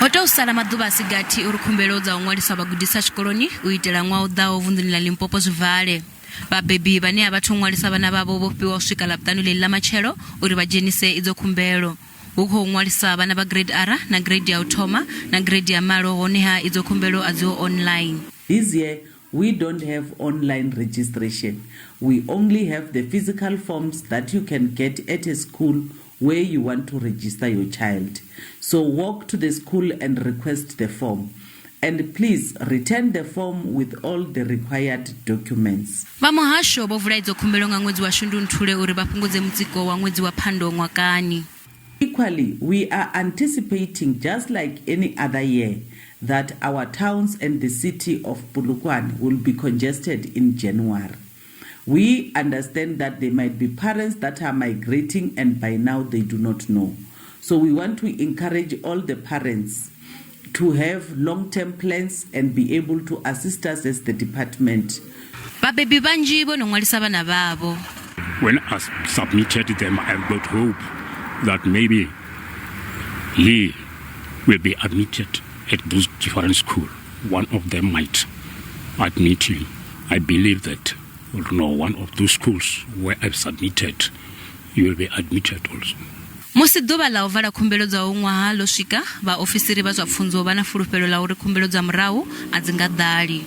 Hoto usala maḓuvha asigathi uri khumbelo dza nwalisa vhagudiswa zwikoloni u itela ṅwaha u ḓaho Vundu la Limpopo zwivale. Vhabebi vhane a vhathu nwalisa vhana vhavho vho fhiwa u swika lavhutanu ḽi ḽa matshelo uri vha dzhenise idzo khumbelo. Hu khou nwalisa vhana vha grade R na grade ya u thoma na grade ya malo honeha idzo khumbelo a dziho online. This year we don't have online registration. We only have the physical forms that you can get at a school where you want to register your child. So walk to the school and request the form. And please return the form with all the required documents. Va muhasho vho vula idzo khumbelo nga ṅwedzi wa Shundunthule uri vha fhungudze mutsiko wa ṅwedzi wa Phando ṅwakani. Equally, we are anticipating, just like any other year, that our towns and the city of Polokwane will be congested in January. We understand that there might be parents that are migrating and by now they do not know. So we want to encourage all the parents to have long-term plans and be able to assist us as the department. Vabebi vanji vho no nwalisa vhana vhavho. When I submitted them, I've got hope that maybe he will be admitted at those different schools. One of them might admit him. I believe that one of those schools where I've submitted, you will be admitted also. Musi ḓuvha ḽa u vala khumbelo dza u ṅwaha ḽo swika, vha ofisiri vha zwa pfunzo vha na fulufhelo ḽa uri khumbelo dza murahu a dzi nga ḓali.